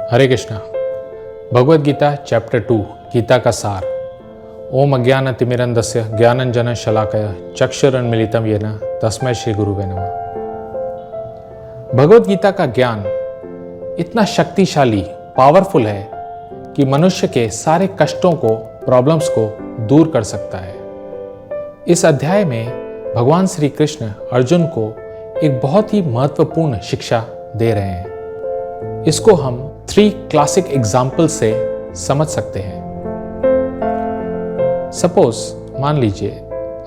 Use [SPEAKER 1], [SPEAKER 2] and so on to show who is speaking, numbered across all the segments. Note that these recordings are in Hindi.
[SPEAKER 1] हरे कृष्णा। भगवद गीता चैप्टर 2 गीता का सार। ओम अज्ञानतिमिरन्धस्य ज्ञानंजन शलाकया चक्षुरुन्मीलितं येन तस्मै श्री गुरुवे नमः। भगवद गीता का ज्ञान इतना शक्तिशाली पावरफुल है कि मनुष्य के सारे कष्टों को, प्रॉब्लम्स को दूर कर सकता है। इस अध्याय में भगवान श्री कृष्ण अर्जुन को एक बहुत ही महत्वपूर्ण शिक्षा दे रहे हैं। इसको हम 3 क्लासिक एग्जाम्पल से समझ सकते हैं। सपोज मान लीजिए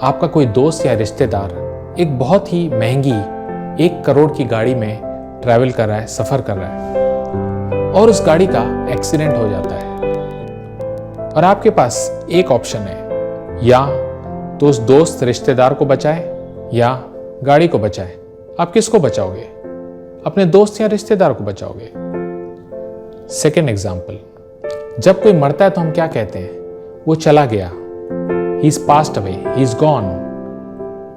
[SPEAKER 1] आपका कोई दोस्त या रिश्तेदार एक बहुत ही महंगी 1 करोड़ की गाड़ी में ट्रैवल कर रहा है, सफर कर रहा है और उस गाड़ी का एक्सीडेंट हो जाता है और आपके पास एक ऑप्शन है, या तो उस दोस्त रिश्तेदार को बचाए या गाड़ी को बचाए। आप किसको बचाओगे? अपने दोस्त या रिश्तेदार को बचाओगे। सेकेंड एग्जाम्पल, जब कोई मरता है तो हम क्या कहते हैं? वो चला गया, he is passed away, he is gone.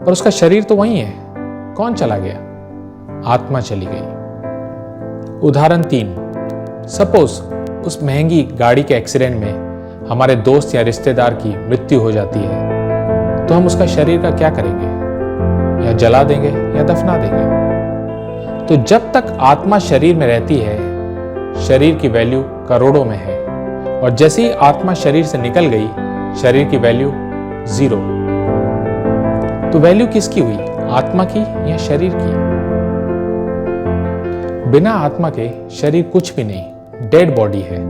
[SPEAKER 1] पर उसका शरीर तो वही है। कौन चला गया? आत्मा चली गई। उदाहरण 3, सपोज उस महंगी गाड़ी के एक्सीडेंट में हमारे दोस्त या रिश्तेदार की मृत्यु हो जाती है, तो हम उसका शरीर का क्या करेंगे? या जला देंगे या दफना देंगे। तो जब तक आत्मा शरीर में रहती है, शरीर की वैल्यू करोड़ों में है, और जैसे ही आत्मा शरीर से निकल गई, शरीर की वैल्यू 0। तो वैल्यू किसकी हुई? आत्मा की या शरीर की? बिना आत्मा के शरीर कुछ भी नहीं, डेड बॉडी है।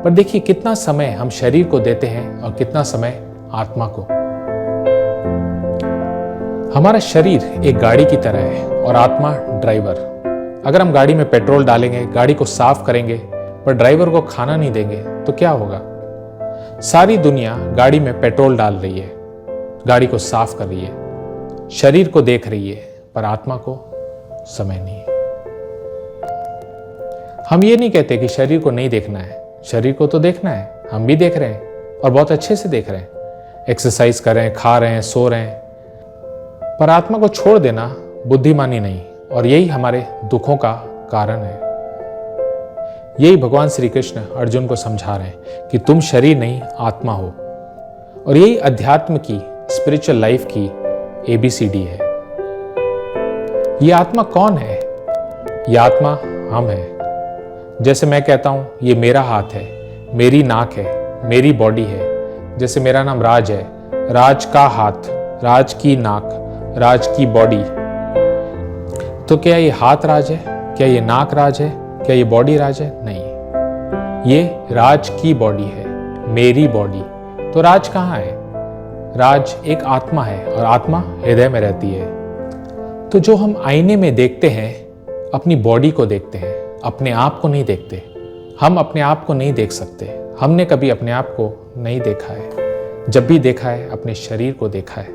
[SPEAKER 1] पर देखिए कितना समय हम शरीर को देते हैं और कितना समय आत्मा को। हमारा शरीर एक गाड़ी की तरह है और आत्मा ड्राइवर। अगर हम गाड़ी में पेट्रोल डालेंगे, गाड़ी को साफ करेंगे, पर ड्राइवर को खाना नहीं देंगे तो क्या होगा? सारी दुनिया गाड़ी में पेट्रोल डाल रही है, गाड़ी को साफ कर रही है, शरीर को देख रही है, पर आत्मा को समय नहीं है। हम ये नहीं कहते कि शरीर को नहीं देखना है, शरीर को तो देखना है। हम भी देख रहे हैं और बहुत अच्छे से देख रहे हैं, एक्सरसाइज कर रहे हैं, खा रहे हैं, सो रहे हैं। पर आत्मा को छोड़ देना बुद्धिमानी नहीं, और यही हमारे दुखों का कारण है। यही भगवान श्री कृष्ण अर्जुन को समझा रहे हैं कि तुम शरीर नहीं, आत्मा हो। और यही अध्यात्म की, स्पिरिचुअल लाइफ की ABCD है। ये आत्मा कौन है? ये आत्मा हम है। जैसे मैं कहता हूं ये मेरा हाथ है, मेरी नाक है, मेरी बॉडी है। जैसे मेरा नाम राज है, राज का हाथ, राज की नाक, राज की बॉडी। तो क्या ये हाथ राज है? क्या ये नाक राज है? क्या ये बॉडी राज है? नहीं, ये राज की बॉडी है, मेरी बॉडी। तो राज कहाँ है? राज एक आत्मा है और आत्मा हृदय में रहती है। तो जो हम आईने में देखते हैं, अपनी बॉडी को देखते हैं, अपने आप को नहीं देखते। हम अपने आप को नहीं देख सकते। हमने कभी अपने आप को नहीं देखा है। जब भी देखा है, अपने शरीर को देखा है।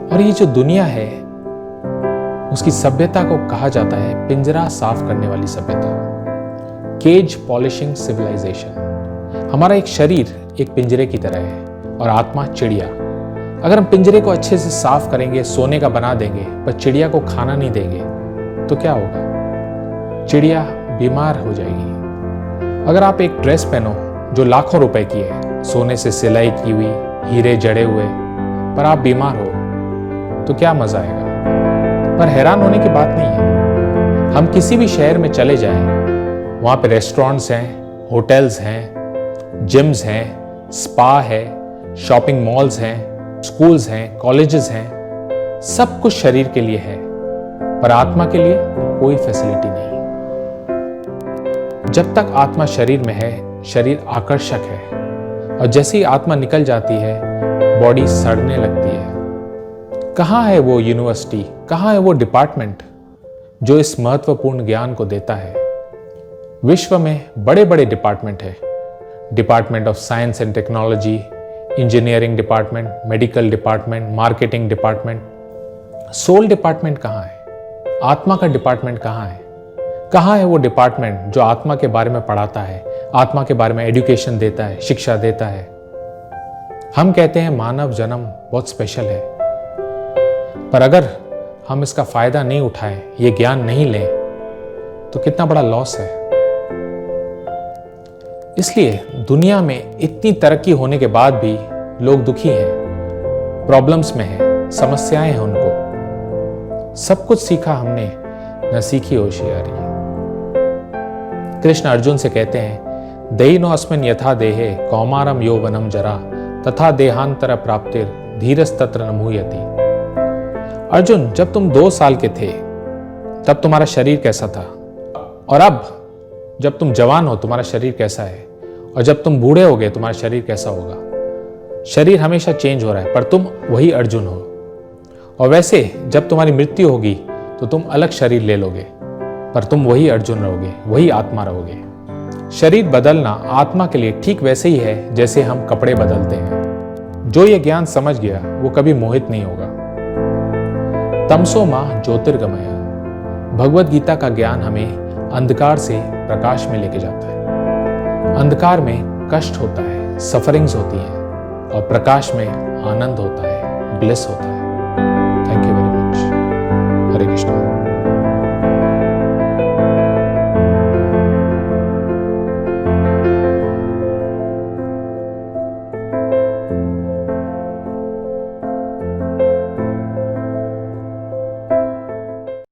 [SPEAKER 1] और ये जो दुनिया है, उसकी सभ्यता को कहा जाता है पिंजरा साफ करने वाली सभ्यता, केज पॉलिशिंग सिविलाइजेशन। हमारा एक शरीर एक पिंजरे की तरह है और आत्मा चिड़िया। अगर हम पिंजरे को अच्छे से साफ करेंगे, सोने का बना देंगे, पर चिड़िया को खाना नहीं देंगे, तो क्या होगा? चिड़िया बीमार हो जाएगी। अगर आप एक ड्रेस पहनो जो लाखों रुपए की है, सोने से सिलाई की हुई, हीरे जड़े हुए, पर आप बीमार हो, तो क्या मजा आएगा? पर हैरान होने की बात नहीं है। हम किसी भी शहर में चले जाएं, वहां पे रेस्टोरेंट्स हैं, होटल्स हैं, जिम्स हैं, स्पा है, शॉपिंग मॉल्स हैं, स्कूल्स हैं, कॉलेजेस हैं। सब कुछ शरीर के लिए है, पर आत्मा के लिए कोई फैसिलिटी नहीं। जब तक आत्मा शरीर में है, शरीर आकर्षक है, और जैसे ही आत्मा निकल जाती है, बॉडी सड़ने लगती है। कहाँ है वो यूनिवर्सिटी, कहाँ है वो डिपार्टमेंट जो इस महत्वपूर्ण ज्ञान को देता है? विश्व में बड़े बड़े डिपार्टमेंट है। Department of science and technology, engineering department, medical department, marketing department. Soul department कहाँ है? आत्मा का डिपार्टमेंट कहाँ है? कहाँ है वो डिपार्टमेंट जो आत्मा के बारे में पढ़ाता है, आत्मा के बारे में एजुकेशन देता है, शिक्षा देता है? हम कहते हैं मानव जन्म बहुत स्पेशल है, पर अगर हम इसका फायदा नहीं उठाएं, ये ज्ञान नहीं लें, तो कितना बड़ा लॉस है। इसलिए दुनिया में इतनी तरक्की होने के बाद भी लोग दुखी हैं, प्रॉब्लम्स में हैं, समस्याएं हैं उनको। सब कुछ सीखा हमने, न सीखी होशियारी। कृष्ण अर्जुन से कहते हैं, देहिनो अस्मिन् यथा देहे कौमारम यौवनम जरा तथा देहांतर प्राप्तिर धीरस्तत्र न मुह्यति। अर्जुन, जब तुम 2 साल के थे तब तुम्हारा शरीर कैसा था, और अब जब तुम जवान हो तुम्हारा शरीर कैसा है, और जब तुम बूढ़े हो गए तुम्हारा शरीर कैसा होगा। शरीर हमेशा चेंज हो रहा है, पर तुम वही अर्जुन हो। और वैसे जब तुम्हारी मृत्यु होगी तो तुम अलग शरीर ले लोगे, पर तुम वही अर्जुन रहोगे, वही आत्मा रहोगे। शरीर बदलना आत्मा के लिए ठीक वैसे ही है जैसे हम कपड़े बदलते हैं। जो ये ज्ञान समझ गया वो कभी मोहित नहीं होगा। तमसो माह ज्योतिर्गमय, भगवत गीता का ज्ञान हमें अंधकार से प्रकाश में लेके जाता है। अंधकार में कष्ट होता है, सफरिंग्स होती हैं, और प्रकाश में आनंद होता है, ब्लिस होता है।